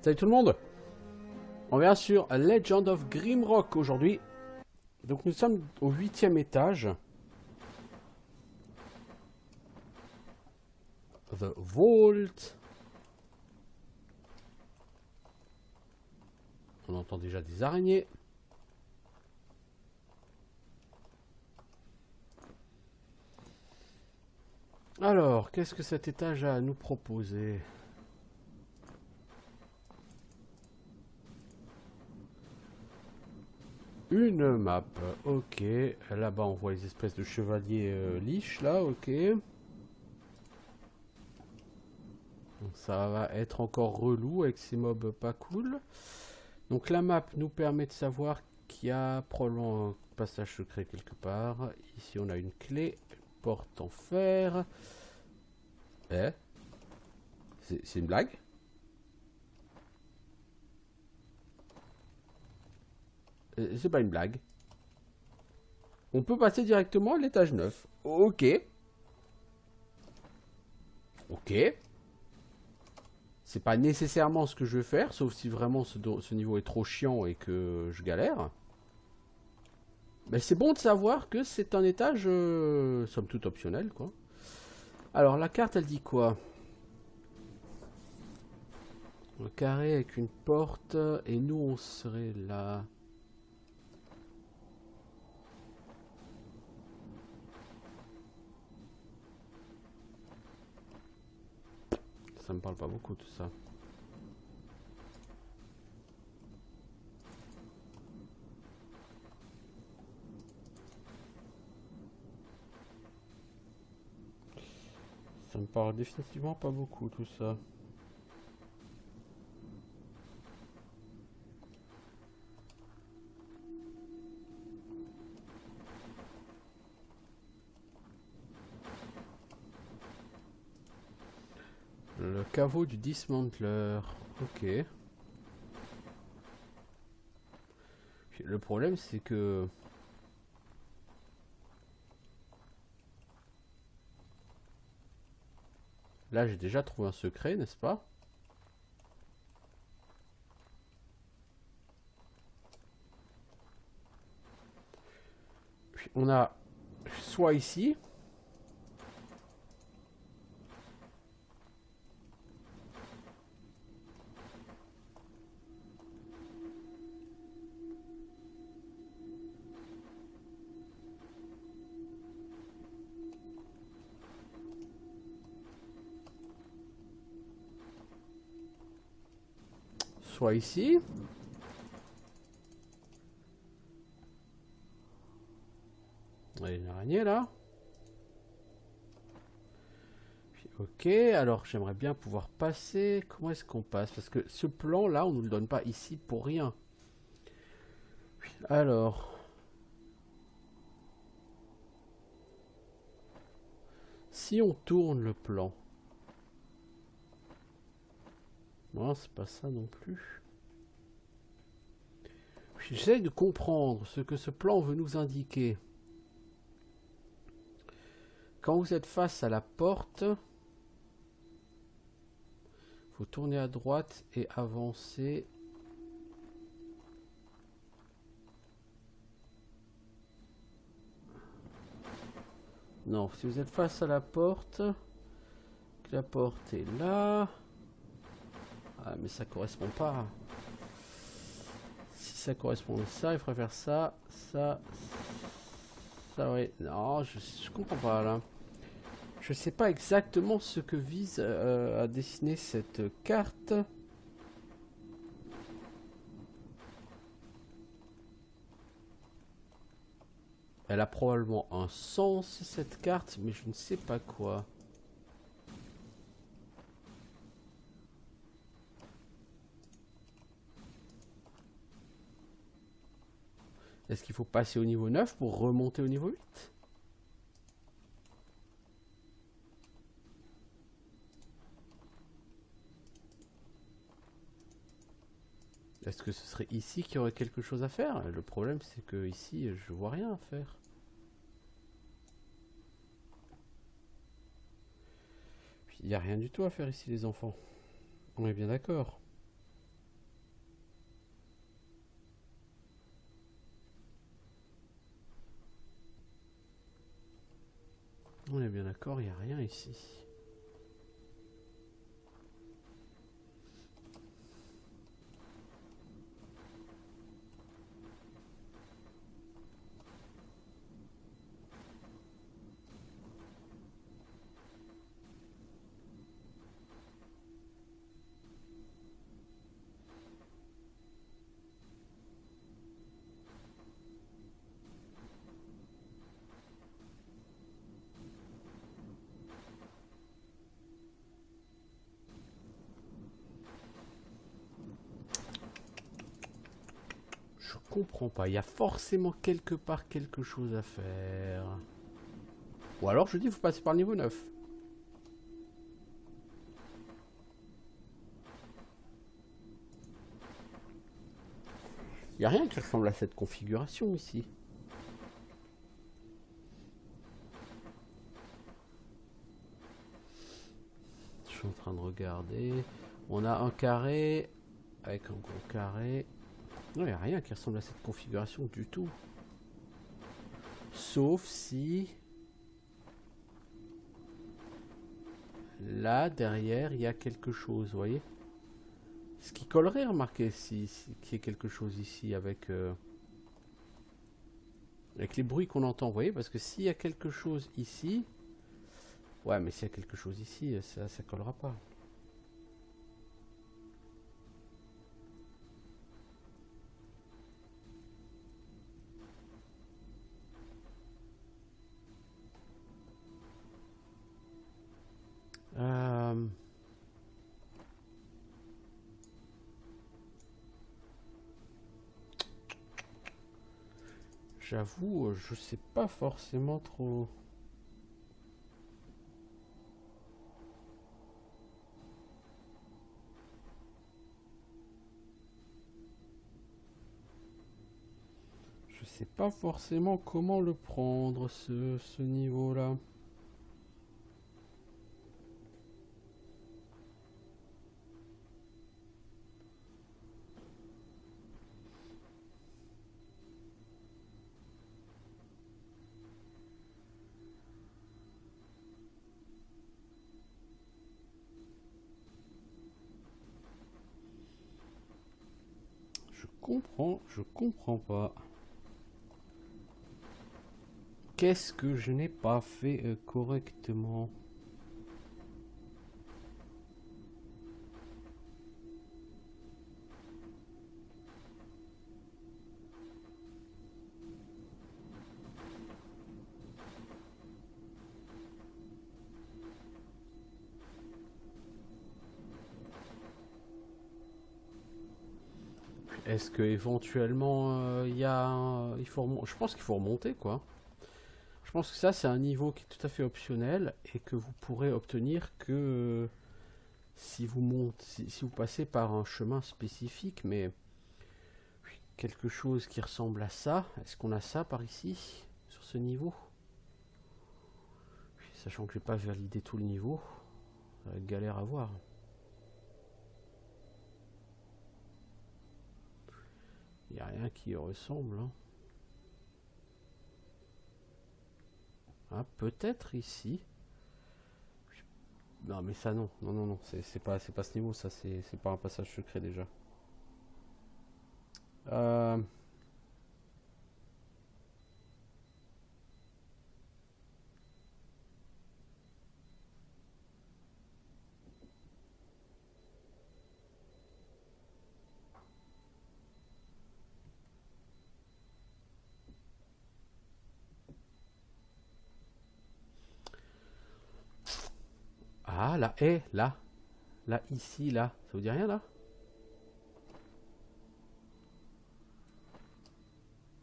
Salut tout le monde. On vient sur Legend of Grimrock aujourd'hui. Donc nous sommes au 8e étage. The Vault. On entend déjà des araignées. Alors, qu'est-ce que cet étage a à nous proposer? Une map, ok. Là-bas, on voit les espèces de chevaliers liches, là, ok. Donc, ça va être encore relou avec ces mobs pas cool. Donc, la map nous permet de savoir qu'il y a probablement un passage secret quelque part. Ici, on a une clé, une porte en fer. Eh? C'est une blague? C'est pas une blague. On peut passer directement à l'étage 9. Ok. Ok. C'est pas nécessairement ce que je veux faire, sauf si vraiment ce niveau est trop chiant et que je galère. Mais c'est bon de savoir que c'est un étage, somme toute optionnel, quoi. Alors, la carte, elle dit quoi? Un carré avec une porte, et nous, on serait là. Ça me parle pas beaucoup, tout ça. Ça me parle définitivement pas beaucoup, tout ça. Le caveau du dismantler. Ok. Le problème, c'est que... Là, j'ai déjà trouvé un secret, n'est-ce pas? Puis on a soit ici... soit ici. Il y a une araignée là. Puis, ok, alors j'aimerais bien pouvoir passer. Comment est-ce qu'on passe? Parce que ce plan là, on ne nous le donne pas ici pour rien. Puis, alors... Si on tourne le plan... Non, c'est pas ça non plus. J'essaie de comprendre ce que ce plan veut nous indiquer. Quand vous êtes face à la porte, faut tourner à droite et avancer. Non, si vous êtes face à la porte, que la porte est là. Ah, mais ça correspond pas. Si ça correspond à ça, il faudrait faire ça, ça, ça, oui. Non, je comprends pas là. Je sais pas exactement ce que vise à dessiner cette carte. Elle a probablement un sens cette carte, mais je ne sais pas quoi. Est-ce qu'il faut passer au niveau 9 pour remonter au niveau 8? Est-ce que ce serait ici qu'il y aurait quelque chose à faire? Le problème, c'est que ici, je vois rien à faire. Puis, il n'y a rien du tout à faire ici, les enfants. On est bien d'accord. On est bien d'accord, il n'y a rien ici. Je comprends pas. Il y a forcément quelque part quelque chose à faire. Ou alors je dis, vous passez par le niveau 9. Il n'y a rien qui ressemble à cette configuration ici. Je suis en train de regarder. On a un carré avec un gros carré. Non, il n'y a rien qui ressemble à cette configuration du tout. Sauf si... Là, derrière, il y a quelque chose, vous voyez? Ce qui collerait, remarquez, qu'il y ait quelque chose ici avec... avec les bruits qu'on entend, vous voyez? Parce que s'il y a quelque chose ici... Ouais, mais s'il y a quelque chose ici, ça collera pas. J'avoue, je sais pas forcément trop. Je sais pas forcément comment le prendre, ce niveau-là. Je comprends pas. Qu'est-ce que je n'ai pas fait correctement? Est-ce que éventuellement il faut je pense qu'il faut remonter quoi. Je pense que ça c'est un niveau qui est tout à fait optionnel et que vous pourrez obtenir que si vous montez, si vous passez par un chemin spécifique, mais quelque chose qui ressemble à ça. Est-ce qu'on a ça par ici sur ce niveau? Sachant que je n'ai pas validé tout le niveau, ça va être galère à voir. Il n'y a rien qui y ressemble. Hein. Ah, peut-être ici. Non, mais ça non. Non, non, non. C'est pas ce niveau, ça. C'est pas un passage secret déjà. Euh... Ah, la haie, là. Là, ici, là. Ça vous dit rien, là?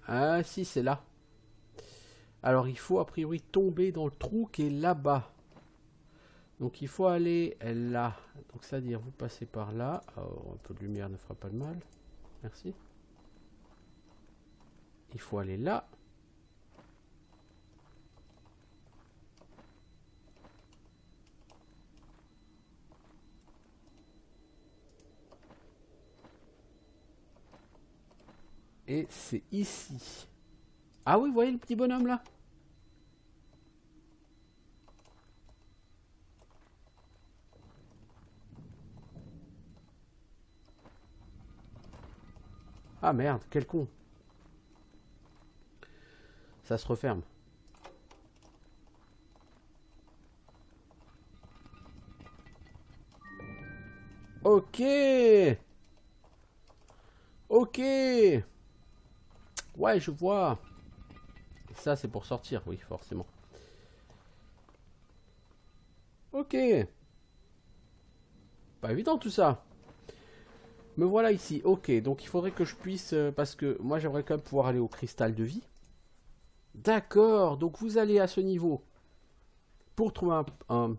Ah, si, c'est là. Alors, il faut a priori tomber dans le trou qui est là-bas. Donc, il faut aller là. Donc, c'est-à-dire, vous passez par là. Alors, un peu de lumière ne fera pas de mal. Merci. Il faut aller là. Et c'est ici. Ah oui, vous voyez le petit bonhomme là? Ah merde, quel con. Ça se referme. Ok. Ok. Ouais, je vois. Ça, c'est pour sortir, oui, forcément. Ok. Pas évident tout ça. Me voilà ici. Ok, donc il faudrait que je puisse... parce que moi, j'aimerais quand même pouvoir aller au cristal de vie. D'accord, donc vous allez à ce niveau pour trouver un-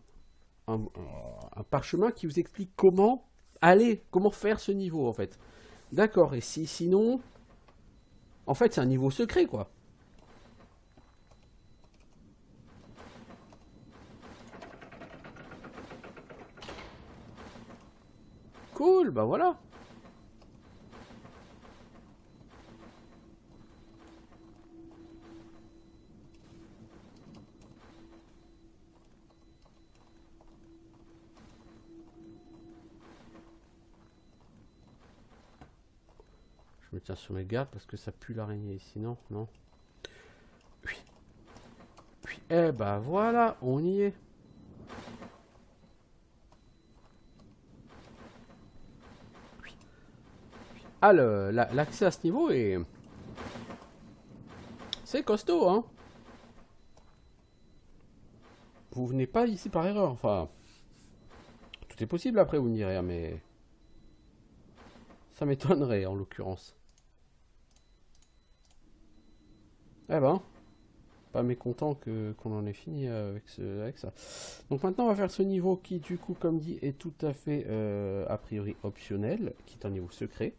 un parchemin qui vous explique comment aller, comment faire ce niveau, en fait. D'accord, et si sinon... En fait, c'est un niveau secret, quoi. Cool, bah voilà. Je me tiens sur mes gardes parce que ça pue l'araignée ici, non? Non. Oui. Oui. Eh bah voilà, on y est. Ah, l'accès à ce niveau est... C'est costaud, hein. Vous venez pas ici par erreur, enfin... Tout est possible après, vous me direz, mais... Ça m'étonnerait, en l'occurrence. Eh ben... Pas mécontent qu'on en ait fini avec ça. Donc maintenant on va faire ce niveau qui du coup comme dit est tout à fait a priori optionnel, qui est un niveau secret.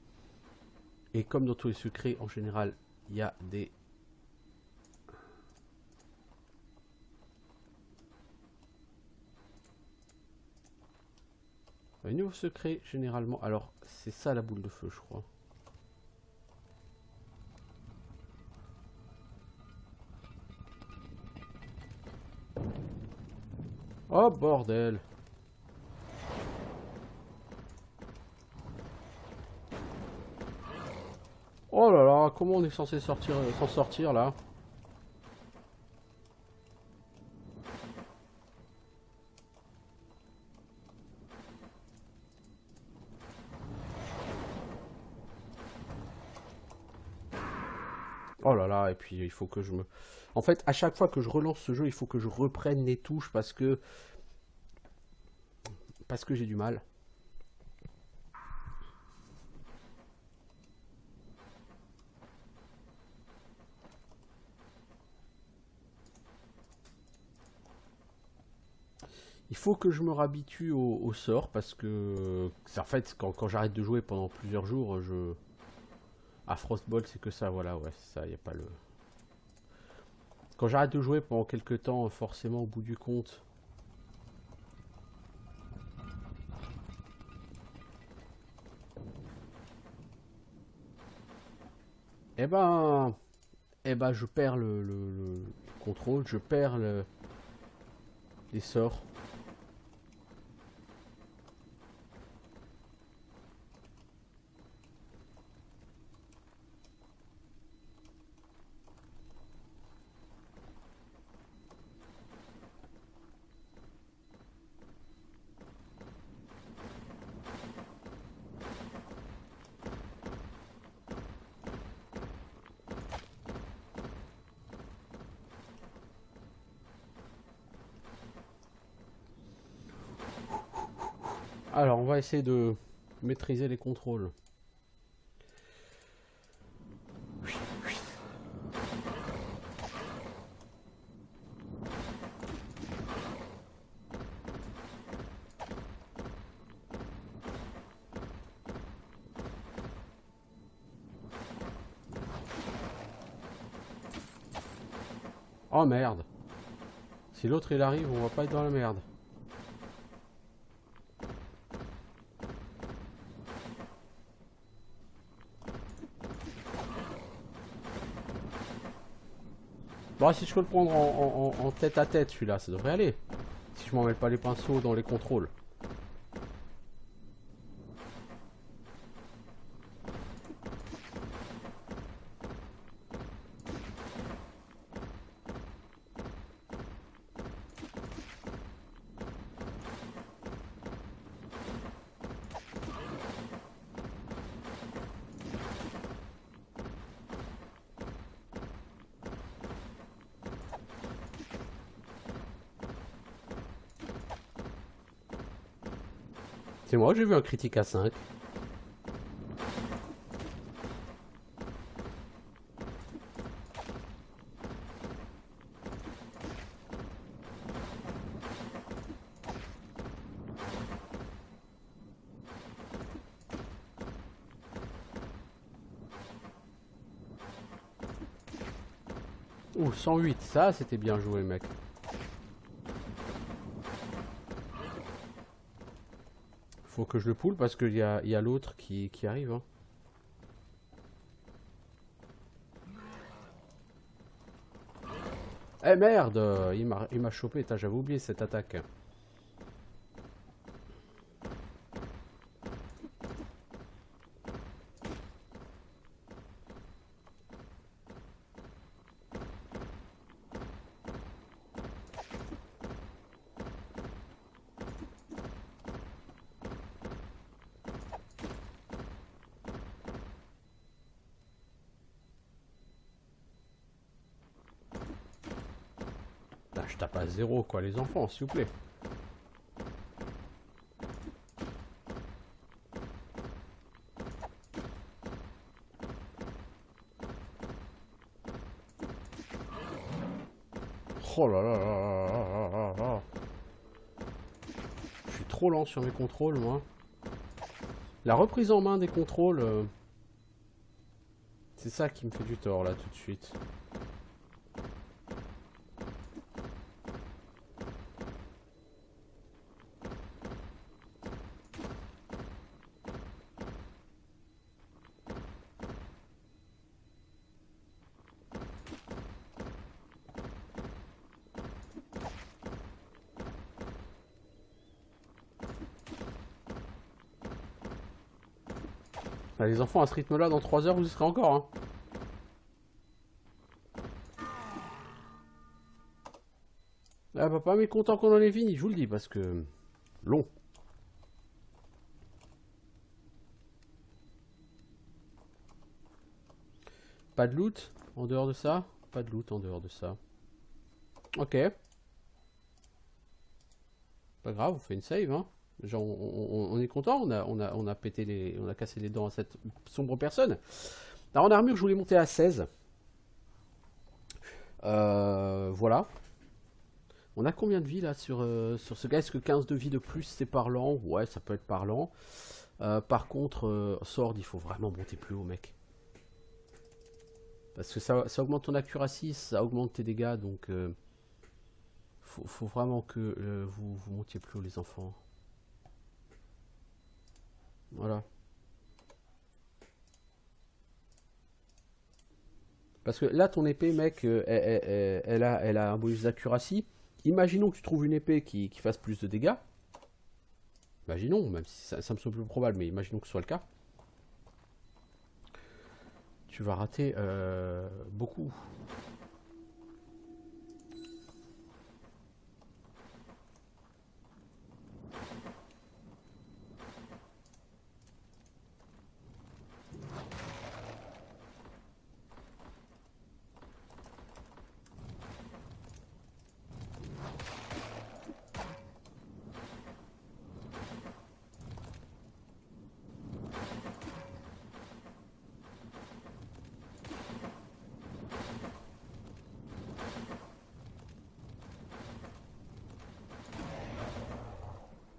Et comme dans tous les secrets en général il y a des... Un niveau secret généralement, alors c'est ça la boule de feu je crois. Oh bordel! Oh là là, comment on est censé s'en sortir là? Oh là là, et puis il faut que je me... En fait, à chaque fois que je relance ce jeu, il faut que je reprenne les touches parce que j'ai du mal. Il faut que je me réhabitue au sort parce que en fait quand j'arrête de jouer pendant plusieurs jours, je... À Frostbolt c'est que ça, voilà, ouais, ça, y a pas le... Quand j'arrête de jouer pendant quelques temps, forcément au bout du compte... Eh ben... Eh ben je perds le contrôle, je perds les sorts. Alors on va essayer de maîtriser les contrôles. Oh merde! Si l'autre il arrive, on va pas être dans la merde. Bon, si je peux le prendre en tête à tête, celui-là, ça devrait aller. Si je m'en mêle pas les pinceaux dans les contrôles. C'est moi, j'ai vu un critique à 5. Ouh, 108, ça c'était bien joué, mec. Faut que je le poule parce qu'il y a l'autre qui arrive. Hein. Eh merde, il m'a chopé, j'avais oublié cette attaque. Je tape à 0 quoi les enfants, s'il vous plaît. Oh là là là là là là. Je suis trop lent sur mes contrôles, moi. La reprise en main des contrôles, c'est ça qui me fait du tort, là, tout de suite. Ah, les enfants, à ce rythme-là, dans 3 heures, vous y serez encore, hein. Ah, papa mais content qu'on en ait fini, je vous le dis, parce que... long. Pas de loot en dehors de ça? Pas de loot en dehors de ça. Ok. Pas grave, on fait une save, hein. Genre, on est content, on a pété les... On a cassé les dents à cette sombre personne. Alors en armure, je voulais monter à 16. Voilà. On a combien de vie là sur ce gars? Est-ce que 15 de vie de plus c'est parlant? Ouais, ça peut être parlant. Par contre, Sword, il faut vraiment monter plus haut, mec. Parce que ça augmente ton accuracy, ça augmente tes dégâts, donc faut vraiment que vous montiez plus haut, les enfants. Voilà. Parce que là, ton épée, mec, elle a un bonus d'accuracy. Imaginons que tu trouves une épée qui fasse plus de dégâts. Imaginons, même si ça me semble plus probable, mais imaginons que ce soit le cas. Tu vas rater beaucoup.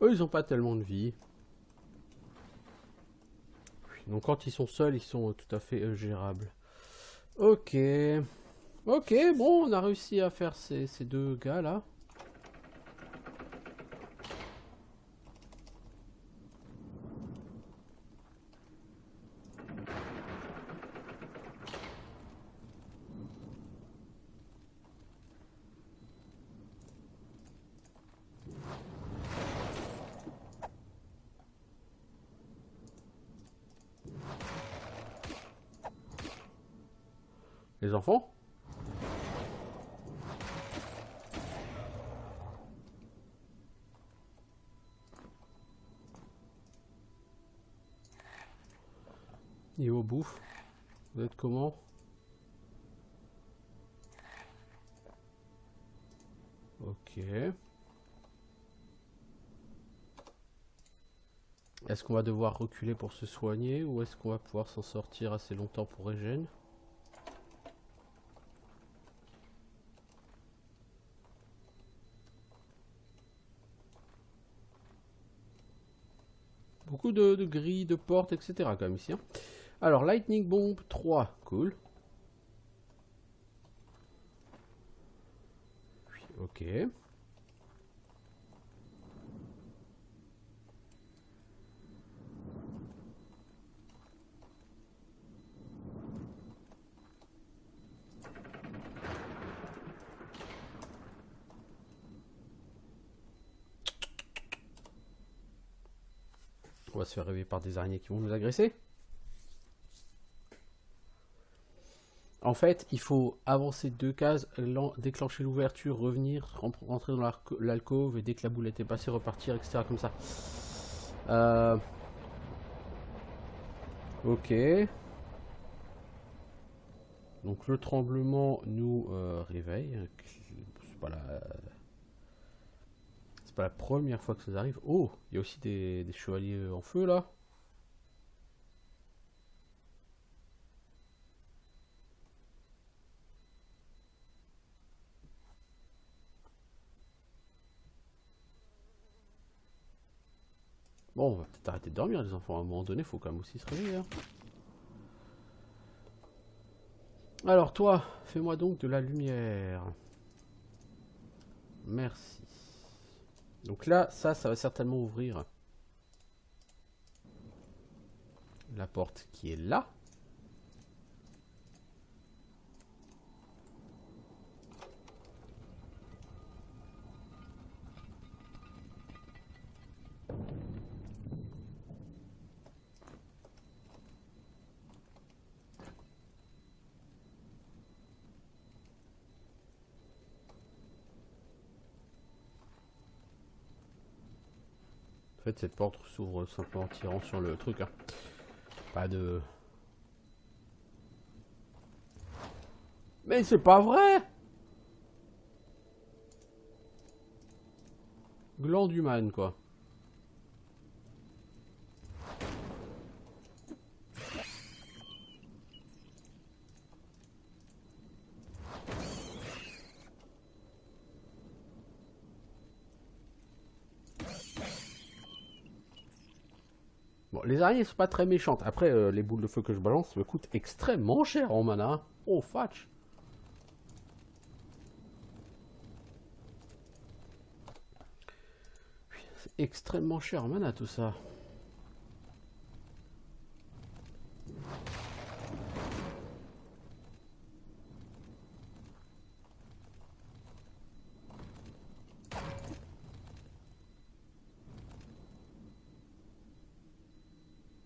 Eux, ils ont pas tellement de vie. Donc quand ils sont seuls, ils sont tout à fait gérables. Ok. Ok, bon, on a réussi à faire ces deux gars là. Les enfants? Niveau bouffe, vous êtes comment? Ok. Est-ce qu'on va devoir reculer pour se soigner ou est-ce qu'on va pouvoir s'en sortir assez longtemps pour régène? Beaucoup de grilles, de portes, etc. quand même ici. Hein. Alors, Lightning Bomb 3, cool. Ok. On va se faire réveiller par des araignées qui vont nous agresser. En fait, il faut avancer 2 cases, déclencher l'ouverture, revenir, rentrer dans l'alcôve et dès que la boulette est passée, repartir, etc. comme ça. Ok. Donc le tremblement nous réveille. C'est pas la première fois que ça arrive. Oh, il y a aussi des chevaliers en feu là. Bon, on va peut-être arrêter de dormir les enfants. À un moment donné, il faut quand même aussi se réveiller. Hein. Alors toi, fais-moi donc de la lumière. Merci. Donc là, ça va certainement ouvrir la porte qui est là. En fait, cette porte s'ouvre simplement en tirant sur le truc. Hein. Pas de... Mais c'est pas vrai! Gland humain, quoi. Bon, les araignées sont pas très méchantes. Après, les boules de feu que je balance me coûtent extrêmement cher en mana. Hein. Oh, fatch! C'est extrêmement cher en mana tout ça.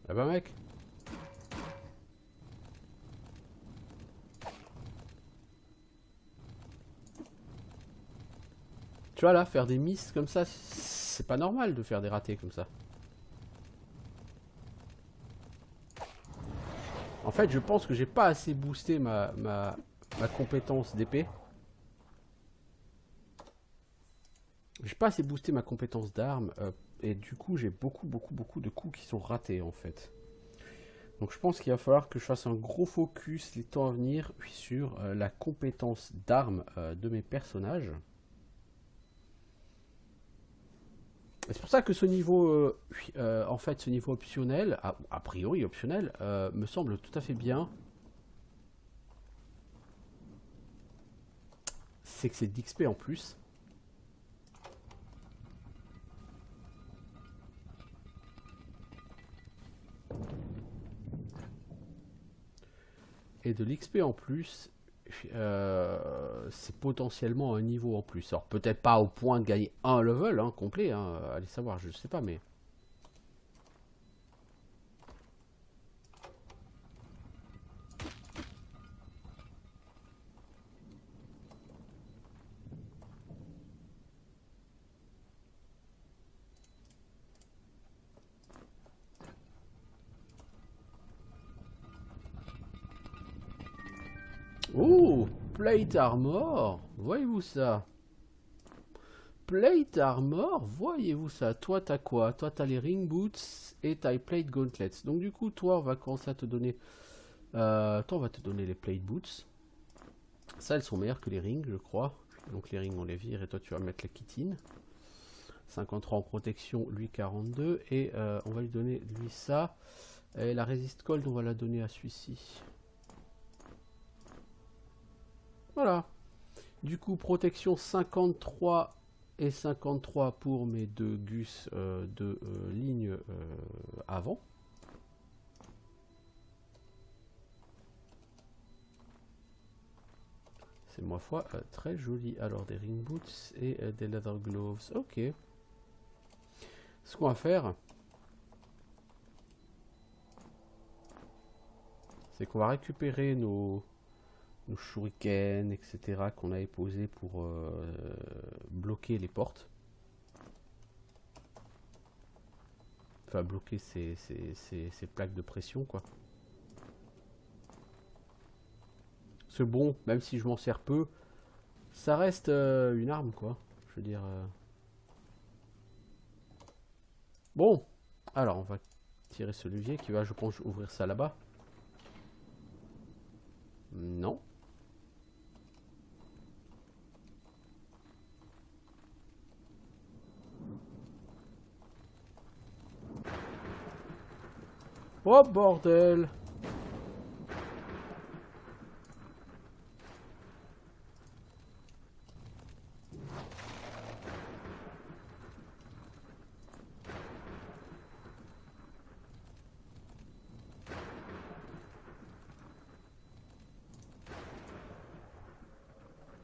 Ah bah mec. Tu vois là, faire des misses comme ça, c'est pas normal de faire des ratés comme ça. En fait, je pense que j'ai pas assez boosté ma compétence d'épée. J'ai pas assez boosté ma compétence d'arme. Et du coup, j'ai beaucoup de coups qui sont ratés en fait. Donc je pense qu'il va falloir que je fasse un gros focus les temps à venir sur la compétence d'arme de mes personnages. C'est pour ça que ce niveau, en fait, ce niveau optionnel, a priori optionnel, me semble tout à fait bien. C'est que c'est d'XP en plus. Et de l'XP en plus, c'est potentiellement un niveau en plus. Alors peut-être pas au point de gagner un level hein, complet, hein, allez savoir, je sais pas, mais... Oh, Plate Armor, voyez-vous ça? plate armor, voyez-vous ça? Toi, t'as quoi? Toi, t'as les ring boots et t'as les plate gauntlets. Donc du coup, toi, on va commencer à te donner... toi, on va te donner les plate boots. Ça, elles sont meilleures que les rings, je crois. Donc les rings, on les vire et toi, tu vas mettre les chitines. 53 en protection, lui 42. Et on va lui donner, lui, ça. Et la résiste cold, on va la donner à celui-ci. Voilà. Du coup, protection 53 et 53 pour mes deux gus de ligne avant. C'est moi foi très joli. Alors des ring boots et des leather gloves. Ok. Ce qu'on va faire, c'est qu'on va récupérer nos shurikens, etc. qu'on avait posés pour bloquer les portes. Enfin, bloquer ces plaques de pression, quoi. C'est bon, même si je m'en sers peu, ça reste une arme, quoi. Je veux dire... Bon, alors on va tirer ce levier qui va, je pense, ouvrir ça là-bas. Non. Oh bordel!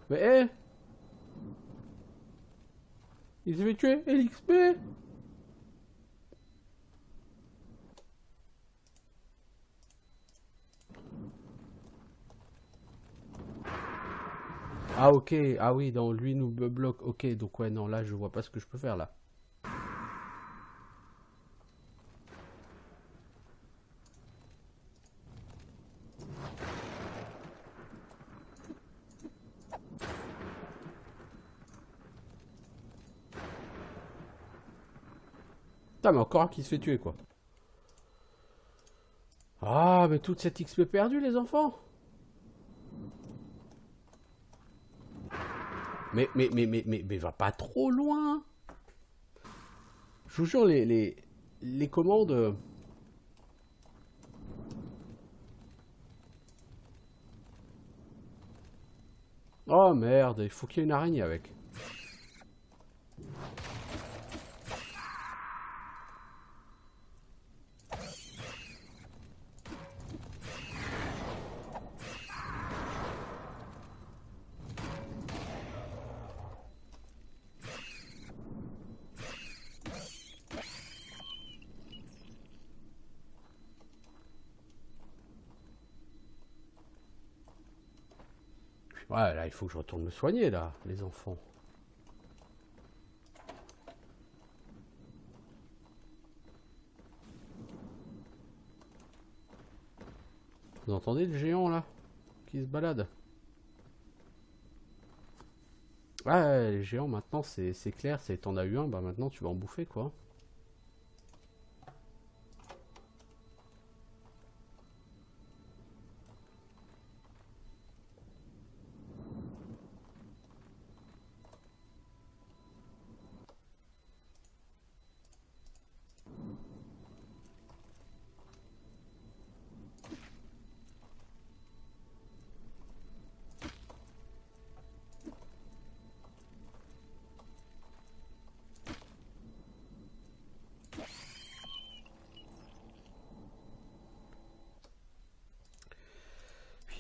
Mais hé! Il s'est fait tuer! Et l'XP! Ah ok, ah oui, donc lui nous bloque. Ok, donc ouais, non, là je vois pas ce que je peux faire là. Putain, mais encore un qui se fait tuer quoi. Ah, mais toute cette XP perdue les enfants! Mais va pas trop loin! Je vous jure, les commandes... Oh merde, il faut qu'il y ait une araignée avec. Ouais, là, il faut que je retourne me soigner, là, les enfants. Vous entendez le géant, là, qui se balade? Ouais, les géants, maintenant, c'est clair, c'est t'en as eu un, bah maintenant, tu vas en bouffer, quoi.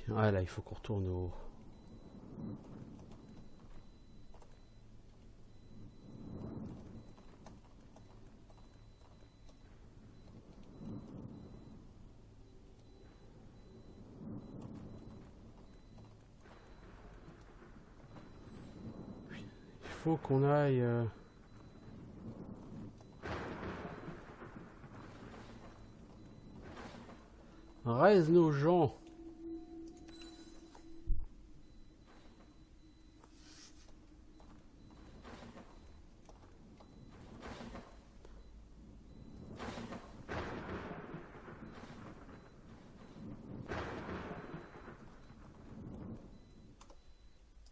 Ouais, là, il faut qu'on retourne au... Il faut qu'on aille... Raise nos gens.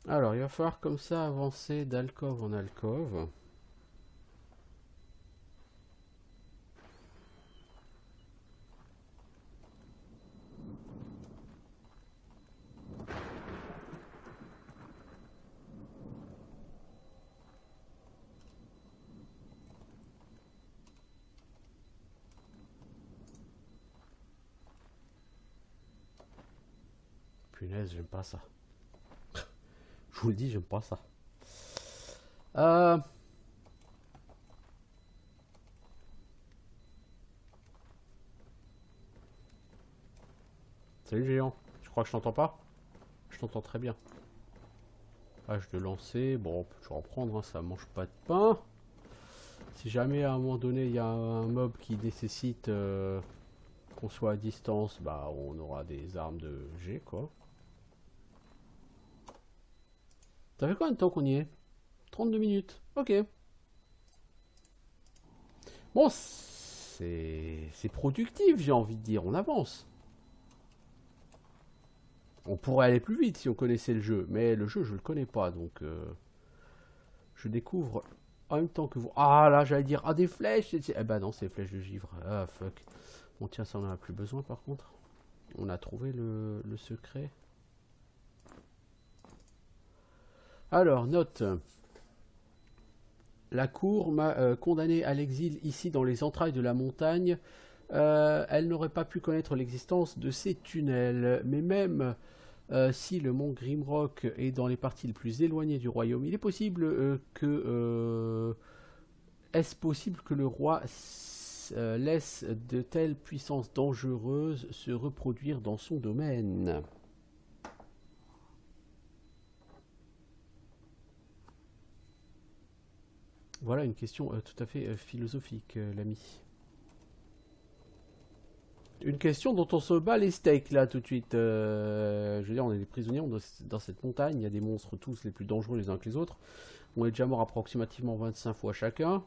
Alors, il va falloir comme ça avancer d'alcôve en alcôve. Punaise, j'aime pas ça. Je vous le dis, j'aime pas ça. Salut géant, je crois que je t'entends pas. Je t'entends très bien. Page de lancer, bon on peut toujours en prendre, hein, ça mange pas de pain. Si jamais à un moment donné il y a un mob qui nécessite qu'on soit à distance, bah on aura des armes de G quoi. Ça fait combien de temps qu'on y est? 32 minutes, ok. Bon, c'est productif j'ai envie de dire, on avance. On pourrait aller plus vite si on connaissait le jeu, mais le jeu je le connais pas, donc je découvre en même temps que vous. Ah là j'allais dire, ah des flèches, eh ben non c'est des flèches de givre, ah fuck. Bon tiens ça on en a plus besoin par contre. On a trouvé le secret. Alors note. La cour m'a condamné à l'exil ici dans les entrailles de la montagne. Elle n'aurait pas pu connaître l'existence de ces tunnels, mais même si le mont Grimrock est dans les parties les plus éloignées du royaume, il est possible est-ce possible que le roi laisse de telles puissances dangereuses se reproduire dans son domaine? Voilà une question tout à fait philosophique, l'ami. Une question dont on se bat les steaks là tout de suite. Je veux dire, on est des prisonniers dans cette montagne. Il y a des monstres tous les plus dangereux les uns que les autres. On est déjà mort approximativement 25 fois chacun.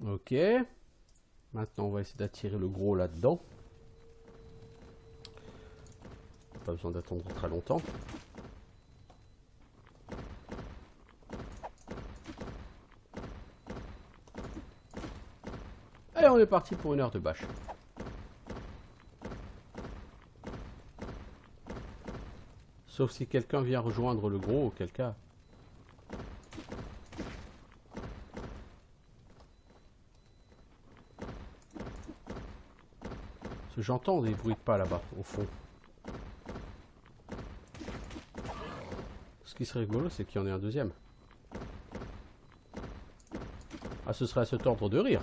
Ok. Maintenant, on va essayer d'attirer le gros là-dedans. Pas besoin d'attendre très longtemps. Allez, on est parti pour une heure de bâche. Sauf si quelqu'un vient rejoindre le gros, auquel cas... J'entends des bruits de pas là-bas, au fond. Ce qui serait rigolo, c'est qu'il y en ait un deuxième. Ah, ce serait à se tordre de rire.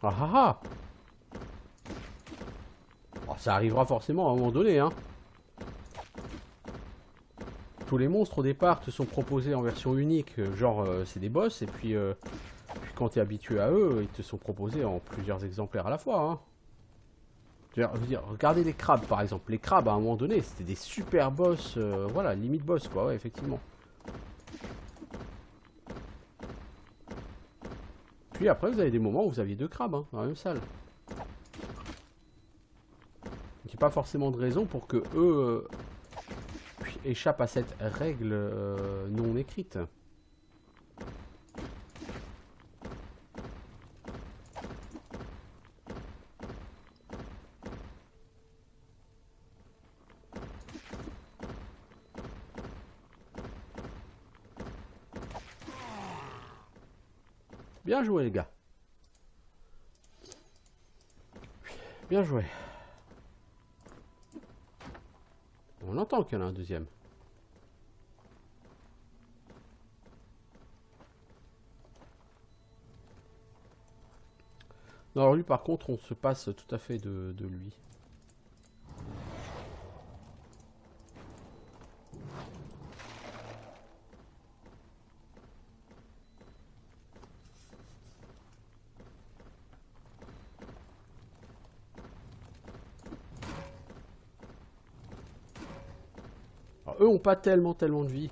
Ah ah ah! Oh, ça arrivera forcément à un moment donné, hein. Tous les monstres au départ te sont proposés en version unique, genre c'est des boss, et puis quand tu es habitué à eux, ils te sont proposés en plusieurs exemplaires à la fois, hein. Je veux dire, regardez les crabes par exemple. Les crabes à un moment donné, c'était des super boss, voilà, limite boss quoi, ouais, effectivement. Puis après, vous avez des moments où vous aviez deux crabes, hein, dans la même salle. Il n'y a pas forcément de raison pour que eux échappent à cette règle non écrite. Bien joué les gars. Bien joué. On entend qu'il y en a un deuxième. Non, alors lui, par contre, on se passe tout à fait de lui. Alors, eux ont pas tellement de vie.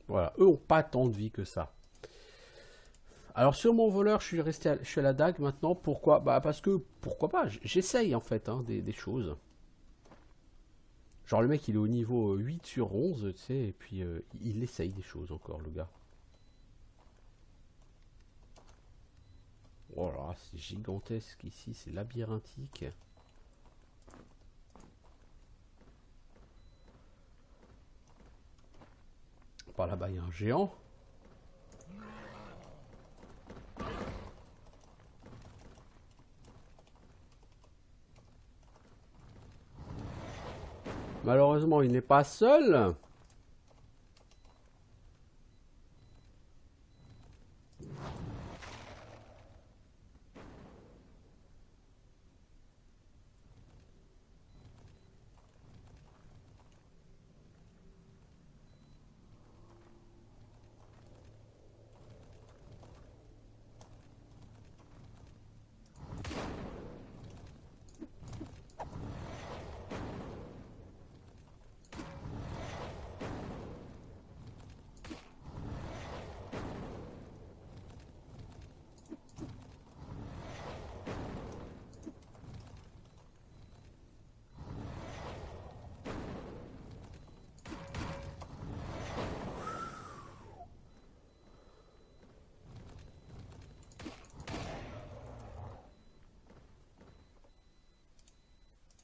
Voilà, eux ont pas tant de vie que ça. Alors sur mon voleur, je suis à la dague maintenant. Pourquoi? Bah parce que, pourquoi pas, j'essaye en fait hein, des choses. Genre le mec il est au niveau 8 sur 11, tu sais, et puis il essaye des choses encore le gars. Oh là, c'est gigantesque ici, c'est labyrinthique. Par là-bas il y a un géant. Malheureusement il n'est pas seul.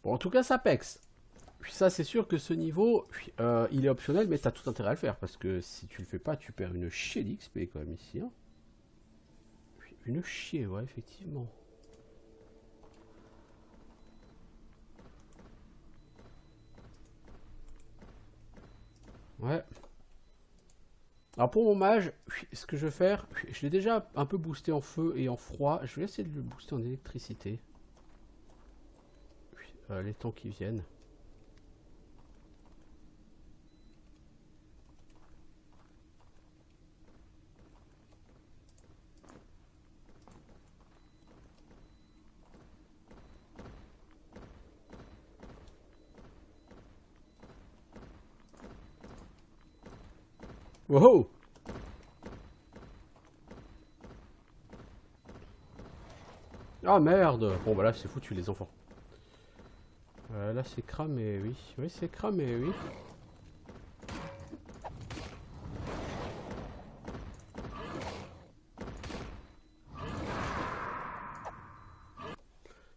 Bon, en tout cas, ça pexe. Puis ça, c'est sûr que ce niveau, il est optionnel, mais t'as tout intérêt à le faire, parce que si tu le fais pas, tu perds une chier d'XP quand même ici. Hein. Une chier, ouais, effectivement. Ouais. Alors pour mon mage, ce que je vais faire, je l'ai déjà un peu boosté en feu et en froid. Je vais essayer de le booster en électricité. Les temps qui viennent. Wow! Ah merde! Bon bah là c'est foutu les enfants. Là c'est cramé, oui. Oui c'est cramé, oui.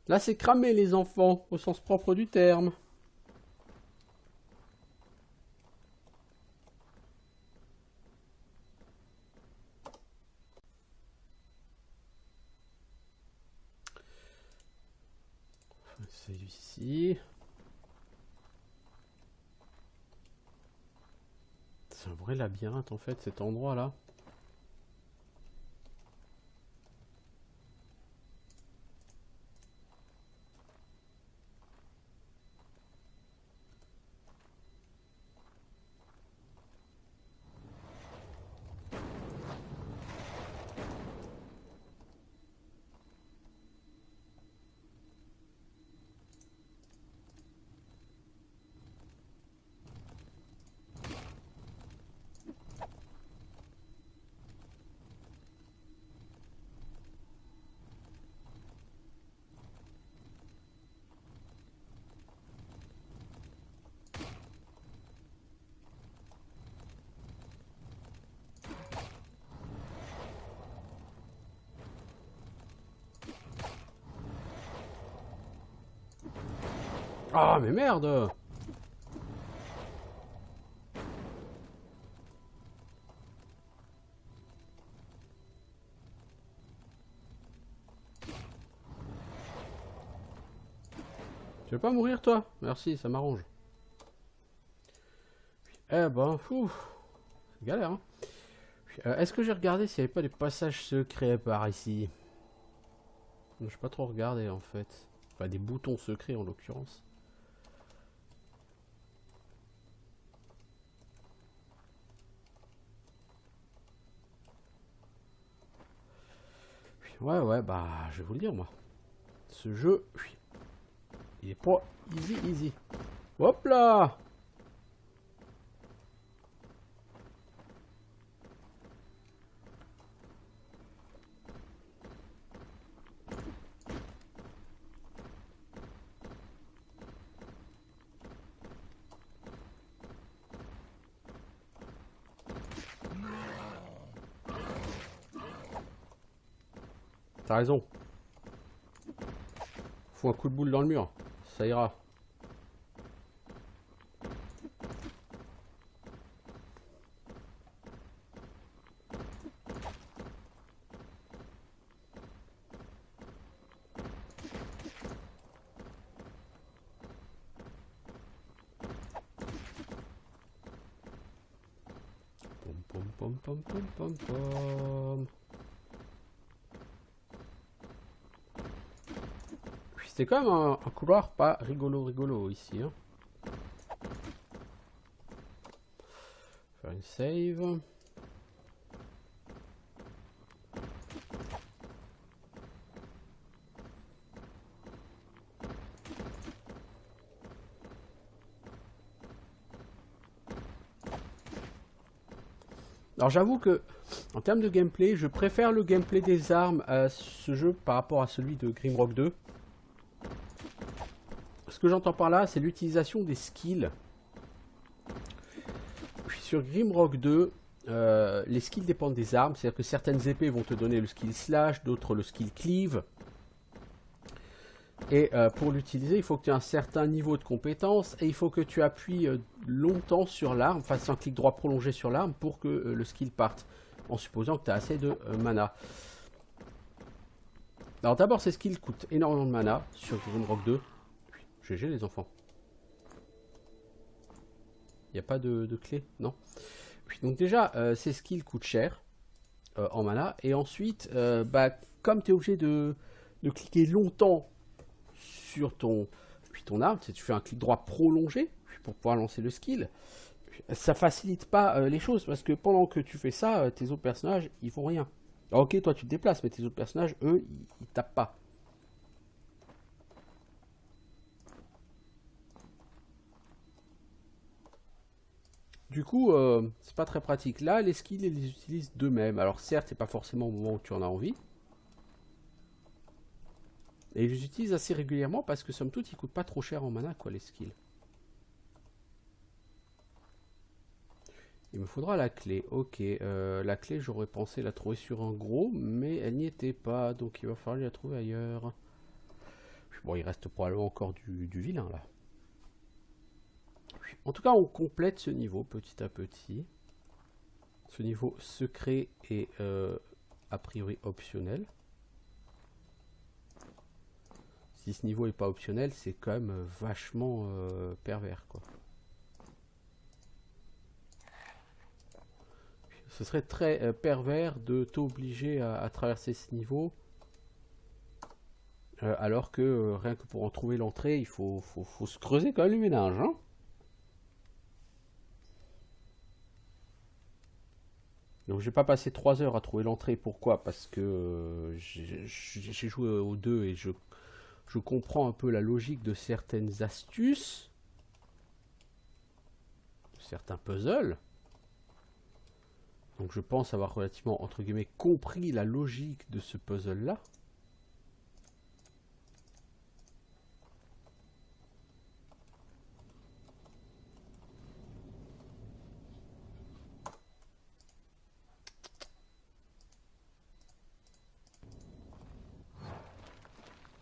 Là c'est cramé les enfants, au sens propre du terme. C'est ici. C'est un vrai labyrinthe en fait cet endroit là. Ah mais merde! Tu veux pas mourir toi? Merci, ça m'arrange. Eh ben, fou. C'est galère, hein. Est-ce que j'ai regardé s'il n'y avait pas des passages secrets par ici? Je n'ai pas trop regardé en fait. Enfin, des boutons secrets en l'occurrence. Ouais, bah, je vais vous le dire moi. Ce jeu, il est pas easy. Hop là! T'as raison. Faut un coup de boule dans le mur. Ça ira. Pom. C'était quand même un couloir pas rigolo ici. Hein. Faire une save. Alors j'avoue que en termes de gameplay, je préfère le gameplay des armes à ce jeu par rapport à celui de Grimrock 2. Ce que j'entends par là, c'est l'utilisation des skills. Puis sur Grimrock 2, les skills dépendent des armes, c'est-à-dire que certaines épées vont te donner le skill slash, d'autres le skill cleave. Et pour l'utiliser, il faut que tu aies un certain niveau de compétence et il faut que tu appuies longtemps sur l'arme, enfin un clic droit prolongé sur l'arme pour que le skill parte, en supposant que tu as assez de mana. Alors d'abord, ces skills coûtent énormément de mana sur Grimrock 2. GG les enfants. Il n'y a pas de clé, non? Donc déjà, ces skills coûtent cher en mana. Et ensuite, comme tu es obligé de cliquer longtemps sur ton arme, tu fais un clic droit prolongé pour pouvoir lancer le skill. Ça facilite pas les choses parce que pendant que tu fais ça, tes autres personnages ils font rien. Alors, ok, toi tu te déplaces, mais tes autres personnages, eux, ils tapent pas. Du coup, c'est pas très pratique. Là, les skills, ils les utilisent d'eux-mêmes. Alors certes, c'est pas forcément au moment où tu en as envie. Et ils les utilisent assez régulièrement parce que somme toute, ils coûtent pas trop cher en mana, quoi, les skills. Il me faudra la clé. Ok, la clé, j'aurais pensé la trouver sur un gros, mais elle n'y était pas. Donc il va falloir la trouver ailleurs. Bon, il reste probablement encore du vilain, là. En tout cas, on complète ce niveau petit à petit. Ce niveau secret est a priori optionnel. Si ce niveau n'est pas optionnel, c'est quand même vachement pervers, quoi. Ce serait très pervers de t'obliger à traverser ce niveau, alors que rien que pour en trouver l'entrée, il faut se creuser quand même le ménage, hein. Donc j'ai pas passé 3 heures à trouver l'entrée. Pourquoi? Parce que j'ai joué aux deux et je comprends un peu la logique de certaines astuces, de certains puzzles. Donc je pense avoir relativement, entre guillemets, compris la logique de ce puzzle-là.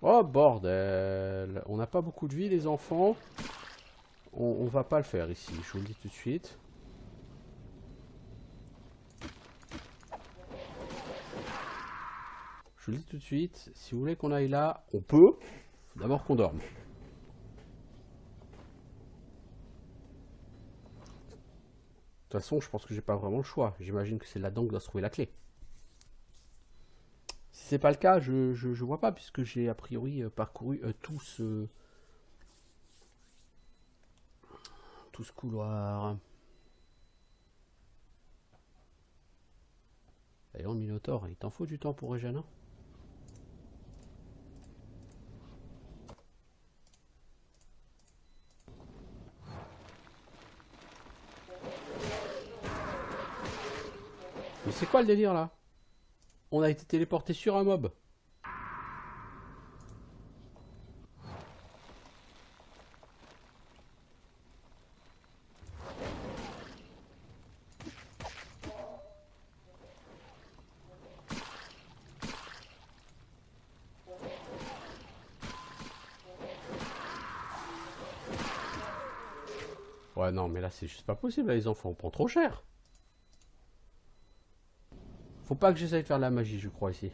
Oh bordel! On n'a pas beaucoup de vie les enfants. On va pas le faire ici, je vous le dis tout de suite. Je vous le dis tout de suite, si vous voulez qu'on aille là, on peut. D'abord qu'on dorme. façon, je pense que j'ai pas vraiment le choix. J'imagine que c'est là-dedans que doit se trouver la clé. Si c'est pas le cas, je vois pas, puisque j'ai a priori parcouru tout ce couloir. D'ailleurs, Minotaur, il t'en faut du temps pour régénérer, hein. Mais c'est quoi le délire là? On a été téléporté sur un mob. Ouais, non, mais là, c'est juste pas possible, là, les enfants, on prend trop cher. Faut pas que j'essaye de faire de la magie, je crois, ici.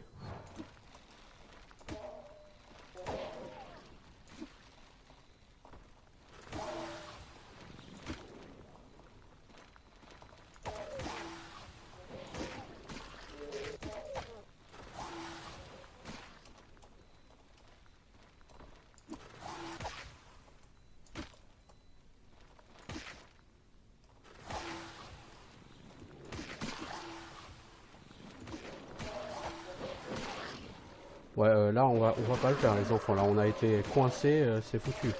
Ouais, là, on va pas le faire, les enfants. Là, on a été coincés, c'est foutu.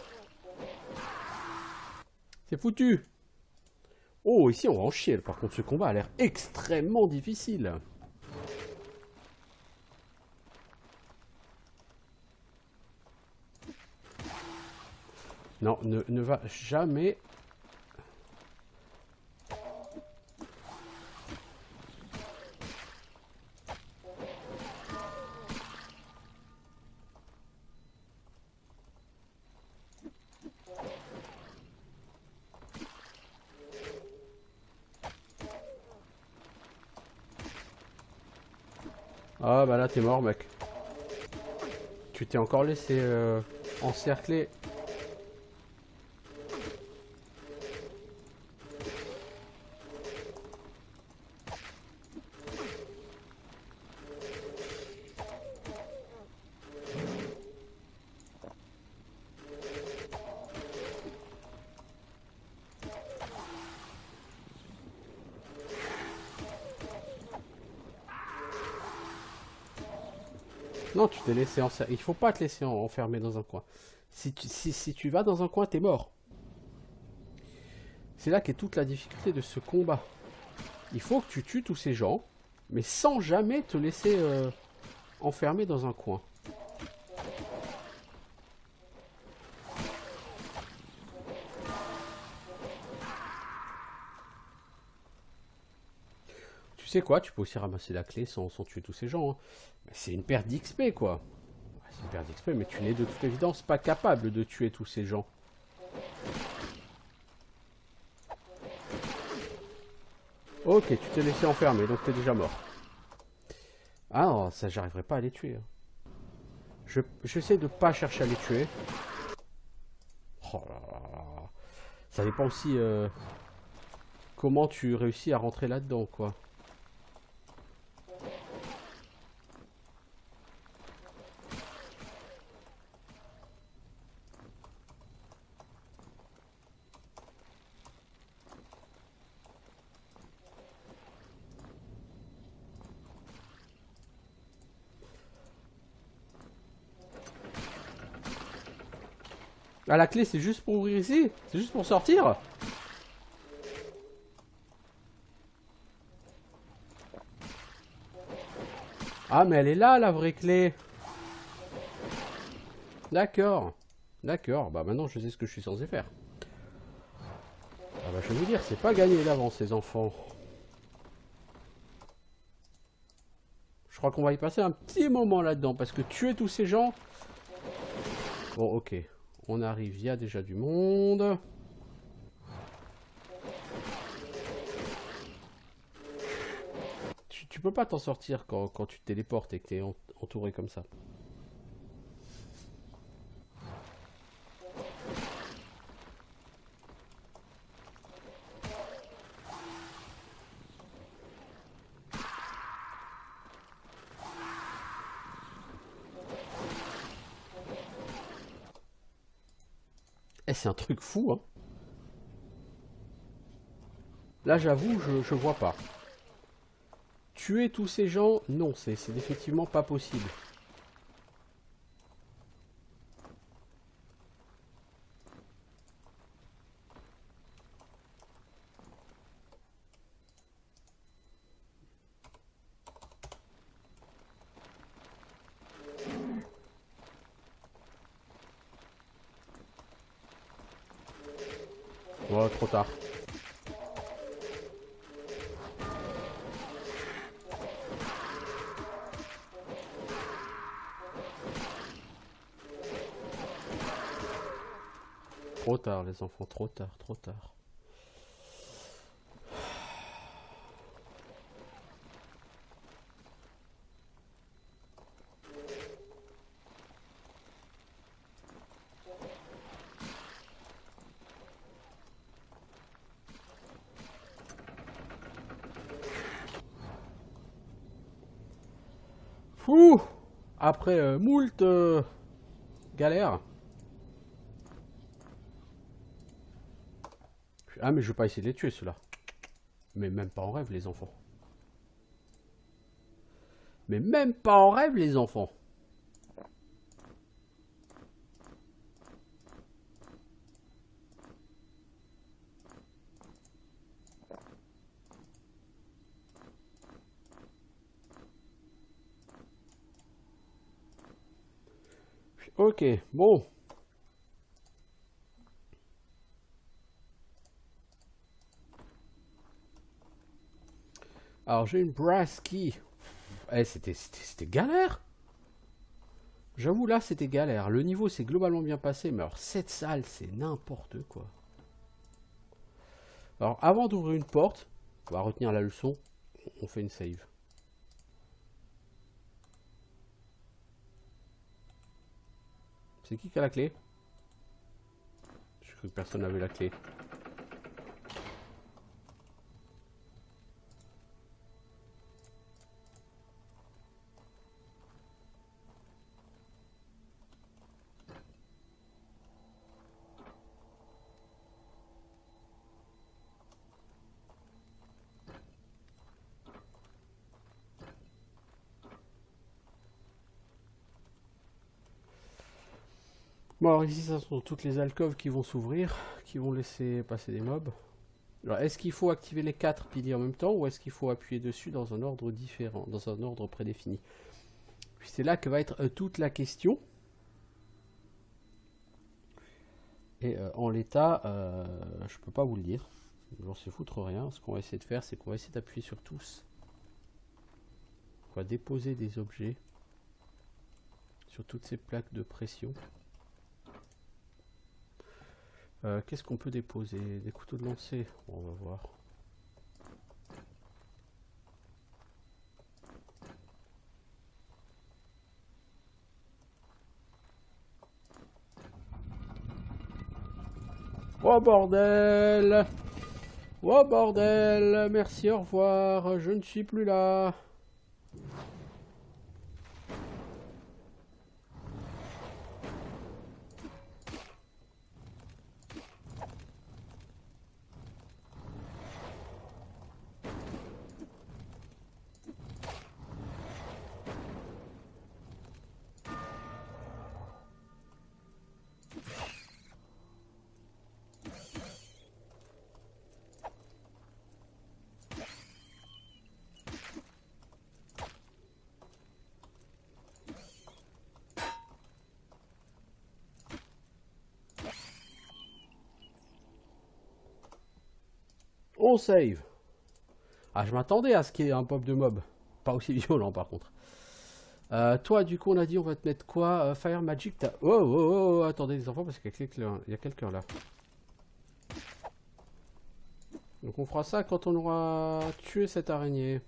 C'est foutu. Oh, ici, on va en chier. Par contre, ce combat a l'air extrêmement difficile. Non, ne va jamais... Ah, bah là, t'es mort, mec. Tu t'es encore laissé encercler. Non, tu t'es laissé encercler. Il faut pas te laisser enfermer dans un coin. Si tu vas dans un coin, t'es mort. C'est là qu'est toute la difficulté de ce combat. Il faut que tu tues tous ces gens, mais sans jamais te laisser enfermer dans un coin. Tu sais quoi, tu peux aussi ramasser la clé sans tuer tous ces gens, hein. C'est une perte d'XP, quoi. Ouais, c'est une perte d'XP, mais tu n'es de toute évidence pas capable de tuer tous ces gens. Ok, tu t'es laissé enfermer, donc t'es déjà mort. Ah non, ça j'arriverai pas à les tuer, hein. J'essaie de pas chercher à les tuer. Oh là là là. Ça dépend aussi comment tu réussis à rentrer là-dedans, quoi. Ah, la clé, c'est juste pour ouvrir ici? C'est juste pour sortir? Ah, mais elle est là, la vraie clé. D'accord. D'accord. Bah, maintenant, je sais ce que je suis censé faire. Ah, bah, je vais vous dire, c'est pas gagné d'avance, ces enfants. Je crois qu'on va y passer un petit moment là-dedans, parce que tuer tous ces gens... Bon, ok. On arrive, il y a déjà du monde. Tu peux pas t'en sortir quand tu te téléportes et que t'es entouré comme ça. Eh, c'est un truc fou, hein. Là, j'avoue, je vois pas. Tuer tous ces gens, non, c'est effectivement pas possible. Oh, trop tard. Trop tard, les enfants, trop tard, trop tard. Fou. Après moult galères. Ah, mais je vais pas essayer de les tuer, ceux-là. Mais même pas en rêve, les enfants. Mais même pas en rêve, les enfants. Ok, bon. Alors, j'ai une brass key. Eh, c'était galère. J'avoue, là, c'était galère. Le niveau s'est globalement bien passé, mais alors, cette salle, c'est n'importe quoi. Alors, avant d'ouvrir une porte, on va retenir la leçon, on fait une save. C'est qui a la clé? Je crois que personne n'avait la clé. Bon, alors ici, ça sont toutes les alcôves qui vont s'ouvrir, qui vont laisser passer des mobs. Alors, est-ce qu'il faut activer les 4 piliers en même temps, ou est-ce qu'il faut appuyer dessus dans un ordre différent, dans un ordre prédéfini? Puis c'est là que va être toute la question. Et en l'état, je peux pas vous le dire. J'en sais foutre rien. Ce qu'on va essayer de faire, c'est qu'on va essayer d'appuyer sur tous. On va déposer des objets sur toutes ces plaques de pression. Qu'est-ce qu'on peut déposer? Des couteaux de lancer? Bon, on va voir. Oh bordel! Oh bordel! Merci, au revoir. Je ne suis plus là. On save. Ah, je m'attendais à ce qu'il y ait un pop de mob. Pas aussi violent par contre. Toi, du coup, on a dit on va te mettre quoi? Fire Magic. Oh, oh, oh, oh, attendez les enfants, parce qu'il y a quelqu'un là. Donc on fera ça quand on aura tué cette araignée.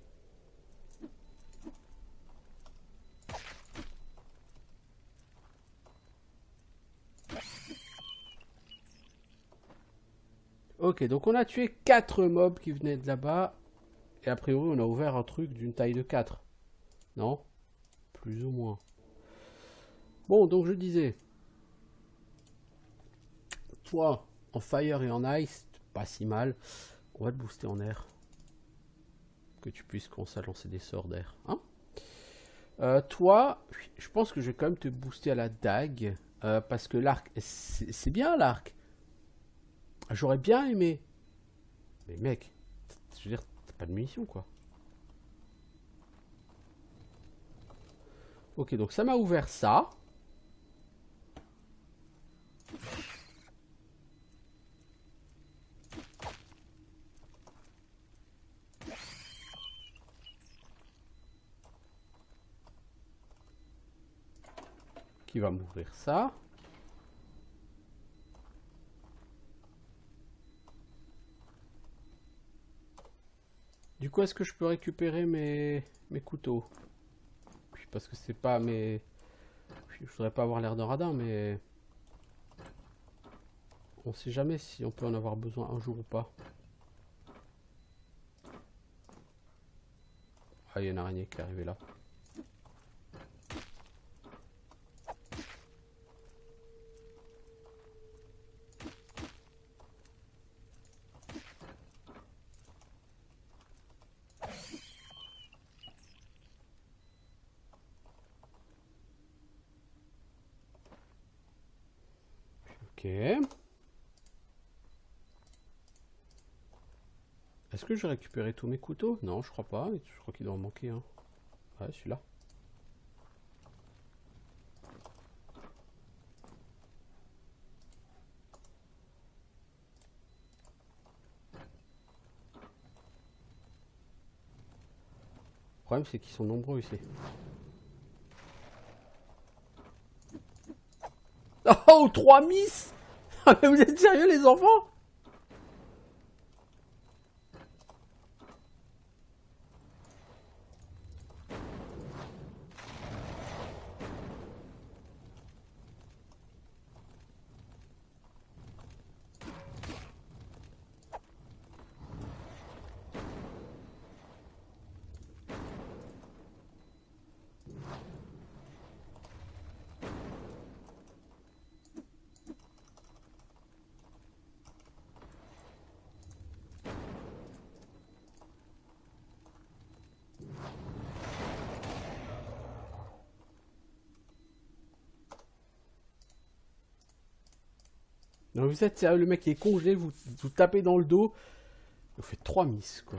Ok, donc on a tué 4 mobs qui venaient de là-bas. Et a priori, on a ouvert un truc d'une taille de 4. Non? Plus ou moins. Bon, donc je disais. points en fire et en ice, pas si mal. On va te booster en air. Que tu puisses commencer à lancer des sorts d'air. Hein, toi, je pense que je vais quand même te booster à la dague. Parce que l'arc, c'est bien l'arc. J'aurais bien aimé. Mais mec, je veux dire, t'as pas de munitions quoi. Ok, donc ça m'a ouvert ça. Qui va m'ouvrir ça. Du coup, est-ce que je peux récupérer mes couteaux? Oui, parce que c'est pas mes... Je voudrais pas avoir l'air d'un radin, mais... On sait jamais si on peut en avoir besoin un jour ou pas. Ah, il y a une araignée qui est arrivée là. Ok. Est-ce que j'ai récupéré tous mes couteaux? Non, je crois pas. Je crois qu'il doit en manquer un. Ouais, celui-là. Le problème, c'est qu'ils sont nombreux ici. Oh, 3 miss. Mais vous êtes sérieux, les enfants? Non, vous êtes sérieux, le mec il est congelé, vous tapez dans le dos. Vous faites 3 miss, quoi.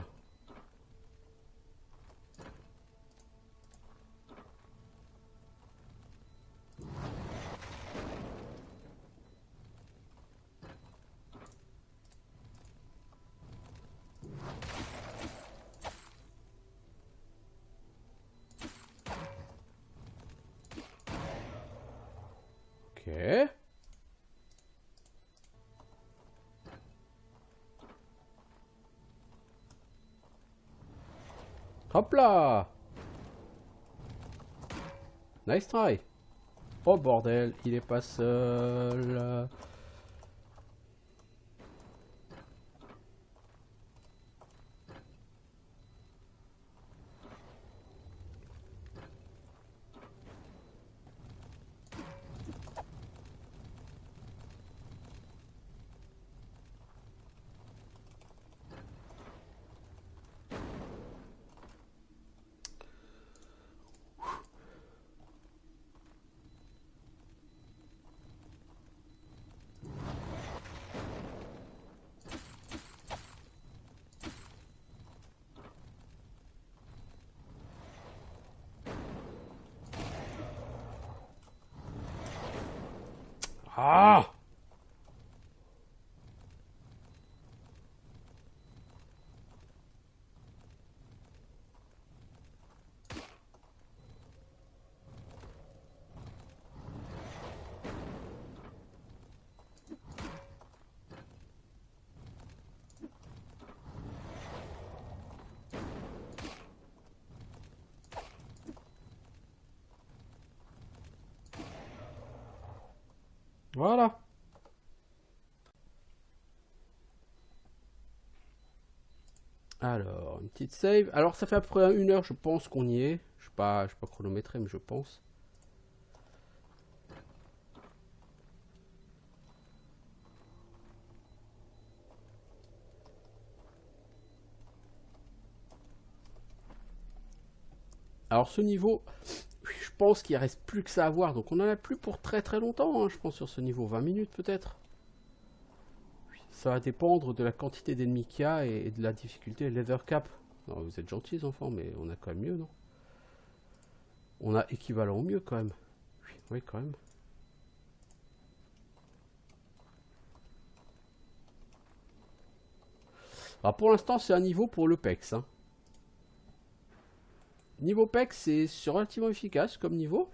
Ok. Hop là. Nice try. Oh bordel, il est pas seul. Ah. Voilà. Alors, une petite save. Alors, ça fait à peu près 1 heure, je pense qu'on y est. Je ne suis pas chronométré, mais je pense. Alors ce niveau, je pense qu'il reste plus que ça à voir. Donc on en a plus pour très très longtemps, hein, je pense sur ce niveau. 20 minutes peut-être. Ça va dépendre de la quantité d'ennemis qu'il y a et de la difficulté. Leather Cap. Non, vous êtes gentils les enfants, mais on a quand même mieux, non? On a équivalent au mieux quand même. Oui, quand même. Alors pour l'instant, c'est un niveau pour le PEX. Hein. Niveau PEX, c'est relativement efficace comme niveau.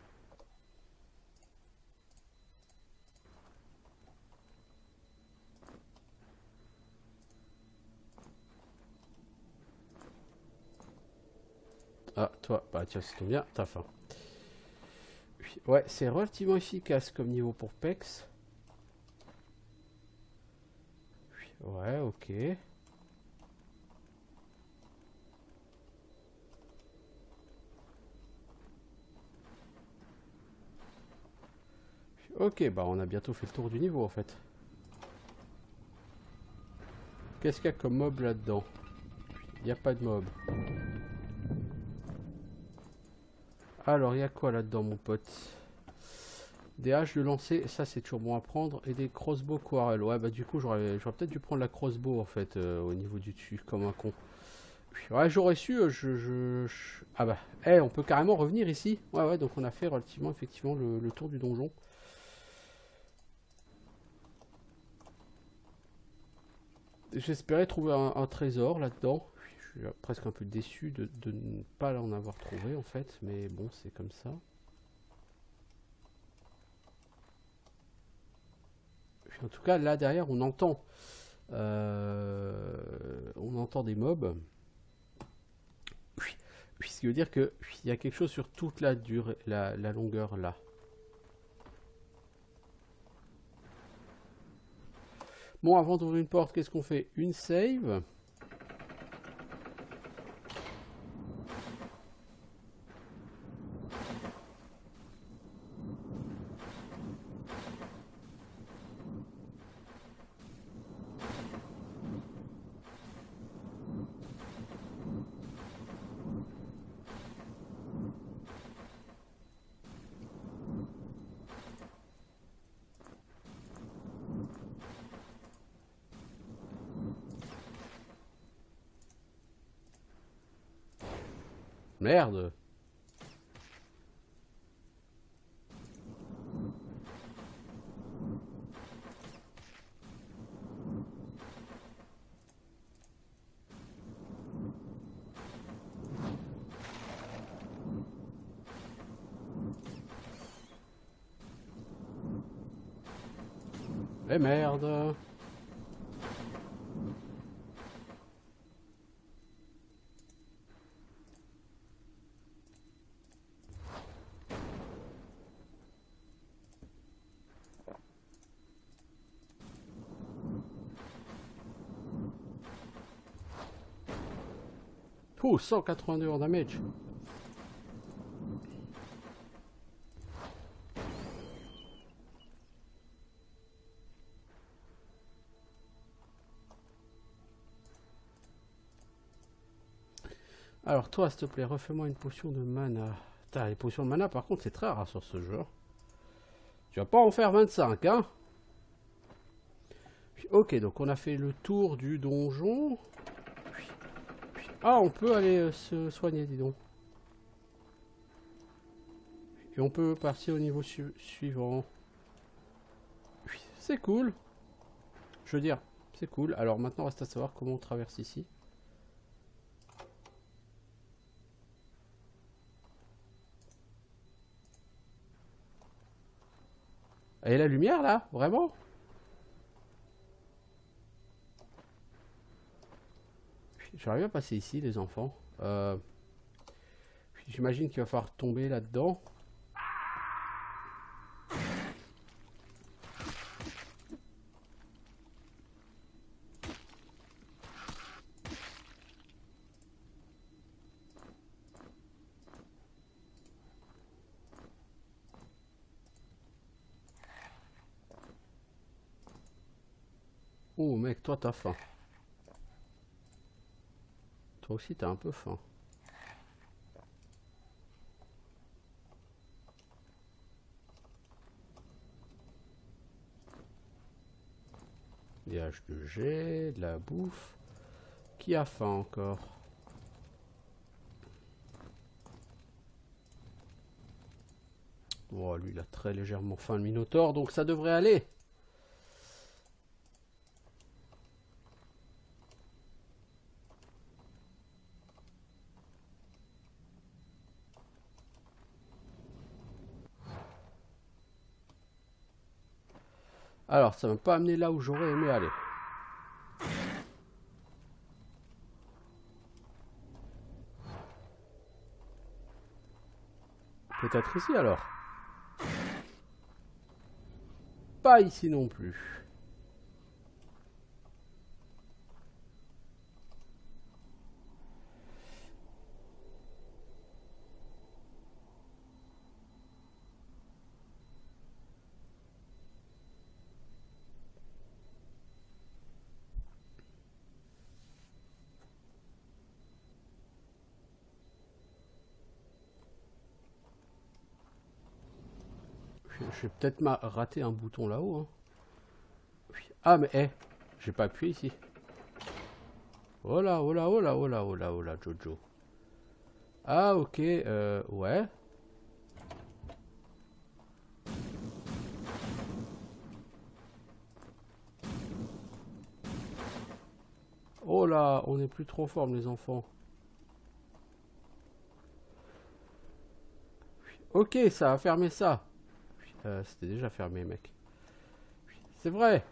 Ah, toi, bah tiens, c'est bien, t'as faim. Ouais, c'est relativement efficace comme niveau pour PEX. Ouais, ok. Ok, bah on a bientôt fait le tour du niveau en fait. Qu'est-ce qu'il y a comme mob là-dedans? Il n'y a pas de mob. Alors, il y a quoi là-dedans, mon pote? Des haches de lancer, ça c'est toujours bon à prendre. Et des crossbow quarrel. Ouais, bah du coup, j'aurais peut-être dû prendre la crossbow en fait, au niveau du dessus, comme un con. Ouais, j'aurais su, Ah bah, on peut carrément revenir ici. Ouais, ouais, donc on a fait relativement, effectivement, le tour du donjon. J'espérais trouver un trésor là-dedans. Je suis presque un peu déçu de ne pas en avoir trouvé en fait, mais bon, c'est comme ça. En tout cas, là derrière, on entend des mobs. Ce qui veut dire qu'il y a quelque chose sur toute la durée, la longueur là. Bon, avant d'ouvrir une porte, qu'est-ce qu'on fait? Une save. Merde. Eh merde. Oh, 182 en damage. Alors toi, s'il te plaît, refais-moi une potion de mana. Putain, les potions de mana, par contre, c'est très rare sur ce jeu. Tu vas pas en faire 25, hein? Ok, donc on a fait le tour du donjon. Ah, on peut aller se soigner, dis donc. Et on peut partir au niveau suivant. C'est cool. Je veux dire, c'est cool. Alors maintenant, reste à savoir comment on traverse ici. Et la lumière là, vraiment? J'arrive à passer ici, les enfants. J'imagine qu'il va falloir tomber là-dedans. Oh mec, toi t'as faim. Toi aussi t'as un peu faim. Des H2G, de la bouffe. Qui a faim encore? Oh, lui, il a très légèrement faim, le Minotaure, donc ça devrait aller. Alors, ça ne m'a pas amené là où j'aurais aimé aller. Peut-être ici alors. Pas ici non plus. J'ai peut-être raté un bouton là-haut. Hein. Ah mais j'ai pas appuyé ici. Oh là, oh là, oh là, oh là, oh là, oh là, Jojo. Ah ok, ouais. Oh là, on est plus trop en forme les enfants. Ok, ça a fermé ça. C'était déjà fermé, mec. C'est vrai.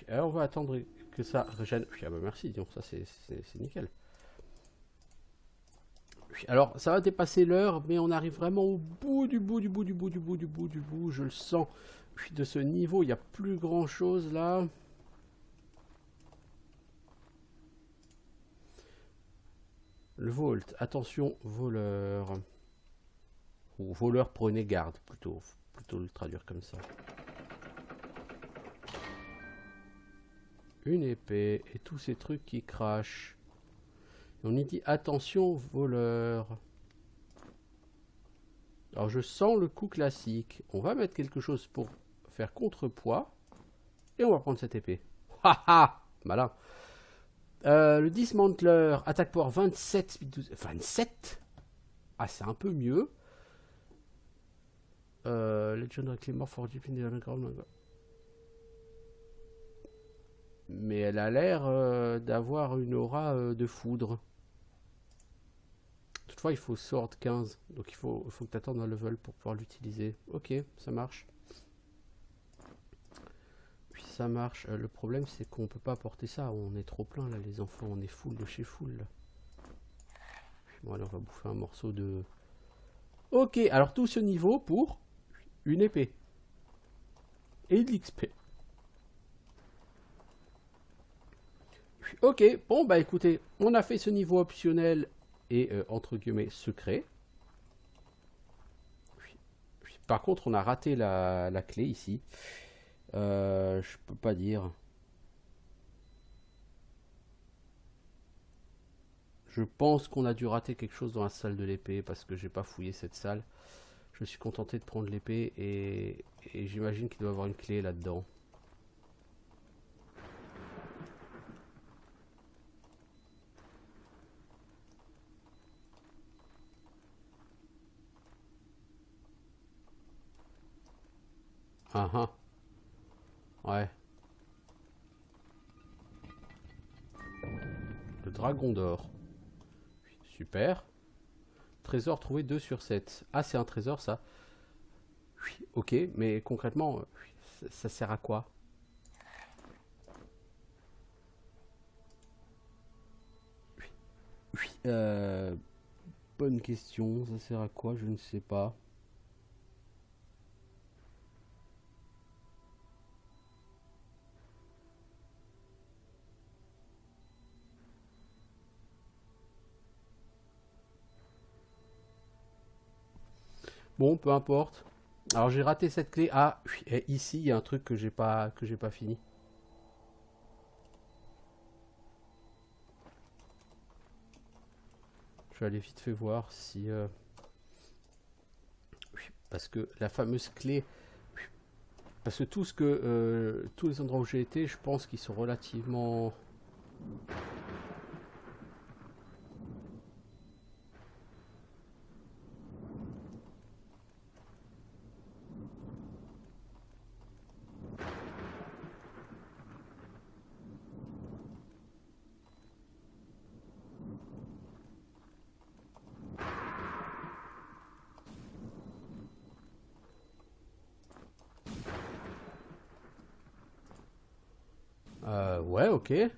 Alors on va attendre que ça régène. Ah bah merci, donc ça c'est nickel. Alors ça va dépasser l'heure, mais on arrive vraiment au bout du bout du bout du bout du bout du bout du bout. Je le sens. De ce niveau, il n'y a plus grand chose là. Le vault, attention, voleur. Ou voleur, prenez garde, plutôt le traduire comme ça. Une épée et tous ces trucs qui crachent. Et on y dit attention, voleur. Alors je sens le coup classique. On va mettre quelque chose pour faire contrepoids. Et on va prendre cette épée. Haha, malin. Le dismantleur, attaque power 27, speed 12. 27. Ah, c'est un peu mieux. Legend Claymore for Deep in the Underground. Mais elle a l'air d'avoir une aura de foudre. Toutefois, il faut sword 15. Donc il faut que tu attendes un level pour pouvoir l'utiliser. Ok, ça marche. Puis ça marche. Le problème, c'est qu'on peut pas porter ça. On est trop plein là, les enfants. On est full de chez full. Bon, allez, on va bouffer un morceau de... Ok, alors tout ce niveau pour une épée. Et de l'XP. Ok, bon bah écoutez, on a fait ce niveau optionnel et entre guillemets secret. Par contre, on a raté la clé ici. Je peux pas dire. Je pense qu'on a dû rater quelque chose dans la salle de l'épée parce que j'ai pas fouillé cette salle. Je me suis contenté de prendre l'épée et j'imagine qu'il doit y avoir une clé là-dedans. Ah ah. Ouais. Le dragon d'or. Super. Trésor trouvé 2 sur 7. Ah, c'est un trésor ça. Ok, mais concrètement, ça sert à quoi? Bonne question. Ça sert à quoi? Je ne sais pas. Bon, peu importe. Alors j'ai raté cette clé. Ah, et ici il y a un truc que j'ai pas fini. Je vais aller vite fait voir si parce que la fameuse clé Parce que tous les endroits où j'ai été, je pense qu'ils sont relativement... ouais, ok. Il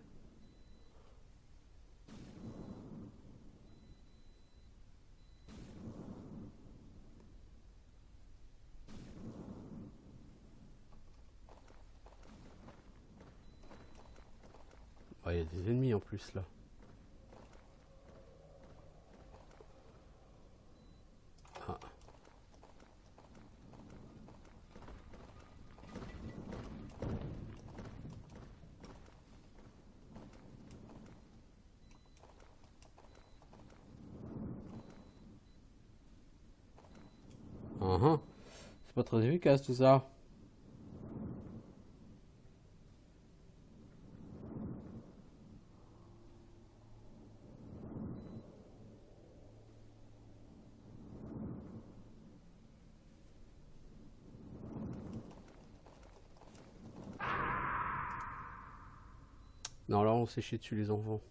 y a des ennemis en plus là. Ah. Uh-huh. C'est pas très efficace tout ça. Non, là on s'est chié dessus les enfants.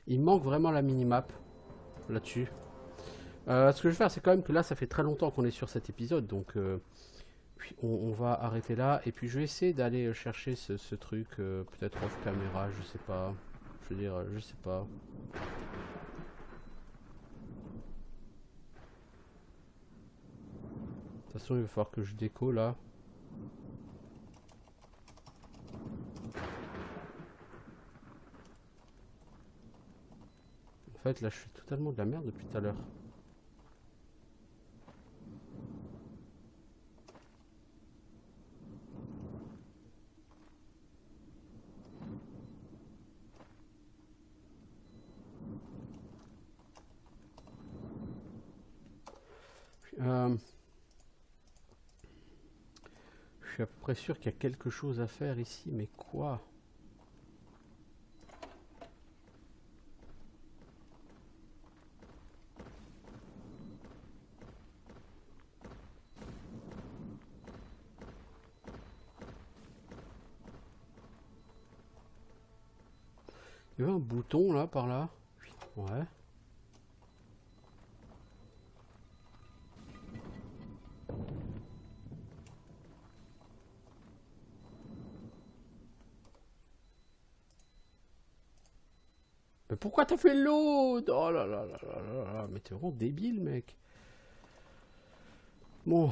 Il manque vraiment la minimap là-dessus. Ce que je vais faire, c'est quand même que là, ça fait très longtemps qu'on est sur cet épisode, donc puis on va arrêter là. Et puis je vais essayer d'aller chercher ce truc, peut-être off caméra, je sais pas. Je veux dire, je sais pas. De toute façon, il va falloir que je déco là. En fait, là, je fais totalement de la merde depuis tout à l'heure. Je suis à peu près sûr qu'il y a quelque chose à faire ici, mais quoi? Il y avait un bouton là, par là. Ouais. Mais pourquoi t'as fait l'eau? Oh là là là là là là, mais t'es vraiment débile, mec. Bon.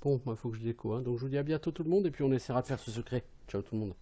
Bon, il faut que je déco, hein. Donc je vous dis à bientôt tout le monde et puis on essaiera de faire ce secret. Ciao tout le monde.